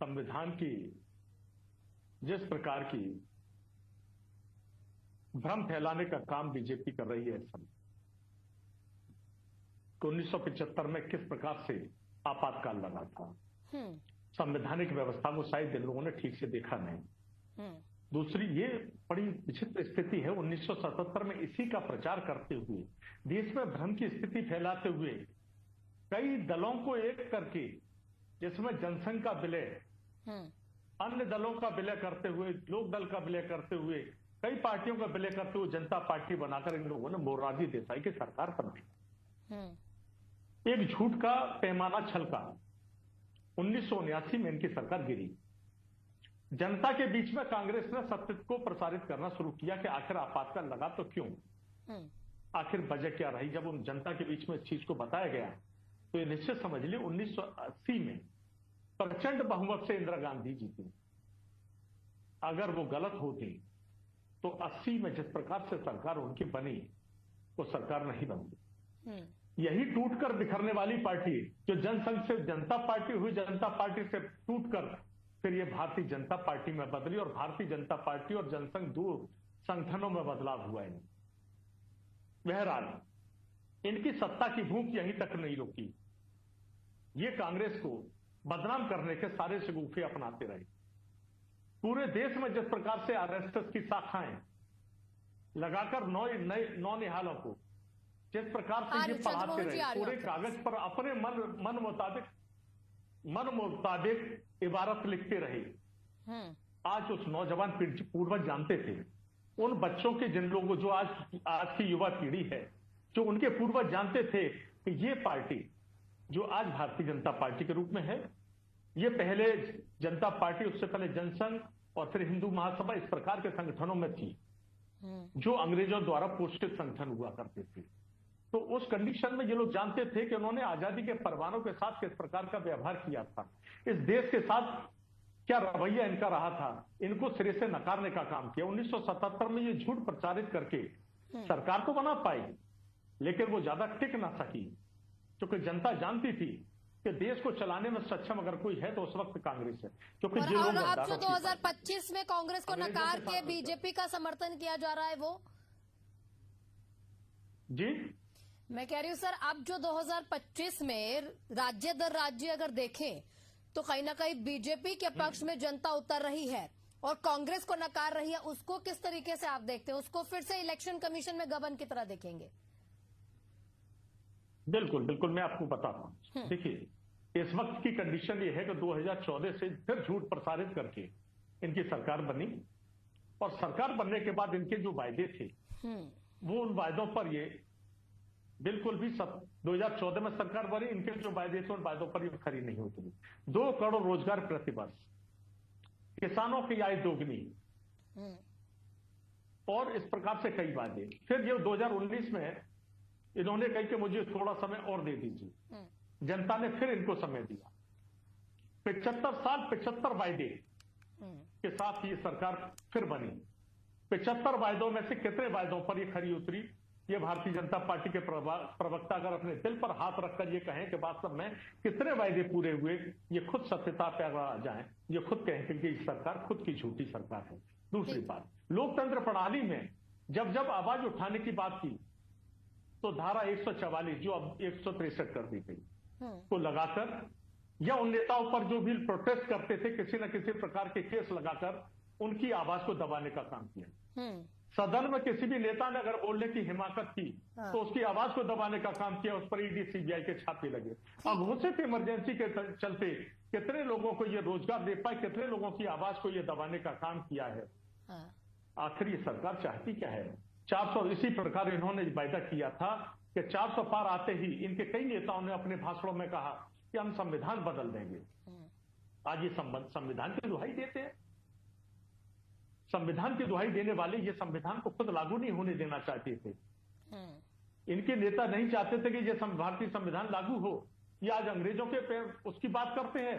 संविधान की जिस प्रकार की भ्रम फैलाने का काम बीजेपी कर रही है, सब 1975 में किस प्रकार से आपातकाल लगा था, संवैधानिक व्यवस्था को शायद इन लोगों ने ठीक से देखा नहीं। दूसरी ये बड़ी विचित्र स्थिति है, 1977 में इसी का प्रचार करते हुए, देश में भ्रम की स्थिति फैलाते हुए, कई दलों को एक करके, जिसमें जनसंघ का विलय, अन्य दलों का विलय करते हुए, लोक दल का विलय करते हुए, कई पार्टियों का विलय करते हुए जनता पार्टी बनाकर इन लोगों ने मोरारजी देसाई की सरकार बनाई। एक झूठ का पैमाना छलका, 1979 में इनकी सरकार गिरी। जनता के बीच में कांग्रेस ने सत्य को प्रसारित करना शुरू किया कि आखिर आपातकाल लगा तो क्यों, आखिर वजह क्या रही। जब उन जनता के बीच में इस चीज को बताया गया तो ये निश्चित समझ लिए 1980 में प्रचंड बहुमत से इंदिरा गांधी जीती। अगर वो गलत होती तो 80 में जिस प्रकार से सरकार उनकी बनी वो सरकार नहीं बनती। यही टूटकर बिखरने वाली पार्टी जो जनसंघ से जनता पार्टी हुई, जनता पार्टी से टूटकर फिर ये भारतीय जनता पार्टी में बदली और भारतीय जनता पार्टी और जनसंघ दो संगठनों में बदलाव हुआ है। बहरहाल इनकी सत्ता की भूख यहीं तक नहीं रुकी, ये कांग्रेस को बदनाम करने के सारे शगुफे अपनाते रहे। पूरे देश में जिस प्रकार से आरएसएस की शाखाएं लगाकर नौ निहालों को जिस प्रकार से ये पढ़ाते रहे, पूरे कागज पर अपने मन मुताबिक इबारत लिखते रहे। आज उस नौजवान पूर्वज जानते थे, उन बच्चों के जिन लोगों जो आज की युवा पीढ़ी है, जो उनके पूर्वज जानते थे कि ये पार्टी जो आज भारतीय जनता पार्टी के रूप में है, ये पहले जनता पार्टी, उससे पहले जनसंघ और फिर हिंदू महासभा, इस प्रकार के संगठनों में थी जो अंग्रेजों द्वारा पोषित संगठन हुआ करते थे। तो उस कंडीशन में ये लोग जानते थे कि उन्होंने आजादी के परवानों के साथ किस प्रकार का व्यवहार किया था, इस देश के साथ क्या रवैया इनका रहा था, इनको सिरे से नकारने का काम किया। 1977 में ये झूठ प्रचारित करके सरकार तो बना पाई, लेकिन वो ज्यादा टिक ना सकी, क्योंकि जनता जानती थी कि देश को चलाने में सक्षम अगर कोई है तो उस वक्त कांग्रेस है। क्योंकि और अब जो 2025 में कांग्रेस को नकार के बीजेपी का समर्थन किया जा रहा है, वो जी मैं कह रही हूं सर, अब जो 2025 में राज्य दर राज्य अगर देखें तो कहीं ना कहीं बीजेपी के पक्ष में जनता उतर रही है और कांग्रेस को नकार रही है। उसको किस तरीके से आप देखते हैं? उसको फिर से इलेक्शन कमीशन में गबन की तरह देखेंगे? बिल्कुल बिल्कुल, मैं आपको बताता हूं। देखिए, इस वक्त की कंडीशन ये है कि 2014 से फिर झूठ प्रसारित करके इनकी सरकार बनी, और सरकार बनने के बाद इनके जो वायदे थे वो उन वायदों पर ये बिल्कुल भी 2014 में सरकार बनी, इनके जो वायदे थे उन वायदों पर ये खरी नहीं उतरी। 2 करोड़ रोजगार प्रतिवर्ष, किसानों की आय दोगुनी, और इस प्रकार से कई वादे। फिर ये 2019 में इन्होंने कहा कि मुझे थोड़ा समय और दे दीजिए, जनता ने फिर इनको समय दिया। 75 साल 75 वायदे के साथ ये सरकार फिर बनी। 75 वायदों में से कितने वायदों पर ये खरी उतरी, ये भारतीय जनता पार्टी के प्रवक्ता अगर अपने दिल पर हाथ रखकर ये कहें कि वास्तव में कितने वायदे पूरे हुए, ये खुद सत्यता पर आ जाएं, ये खुद कहें कि सरकार खुद की झूठी सरकार है। दूसरी बात, लोकतंत्र प्रणाली में जब जब आवाज उठाने की बात की तो धारा 144 जो अब 163 कर दी गई को लगाकर, या उन नेताओं पर जो भी प्रोटेस्ट करते थे किसी न किसी प्रकार के केस लगाकर उनकी आवाज को दबाने का काम किया। सदन में किसी भी नेता ने अगर बोलने की हिमाकत की तो उसकी आवाज को दबाने का काम किया, उस पर ईडी सीबीआई के छापे लगे। अघोषित इमरजेंसी के चलते कितने लोगों को ये रोजगार दे पाए, कितने लोगों की आवाज को ये दबाने का काम किया है। आखिर ये सरकार चाहती क्या है? 400, इसी प्रकार इन्होंने वायदा किया था कि 400 पार आते ही इनके कई नेताओं ने अपने भाषणों में कहा कि हम संविधान बदल देंगे। आज ये संविधान की दुहाई देते हैं। संविधान की दुहाई देने वाले ये संविधान को खुद लागू नहीं होने देना चाहते थे। इनके नेता नहीं चाहते थे कि ये भारतीय संविधान लागू हो। ये आज अंग्रेजों के उसकी बात करते हैं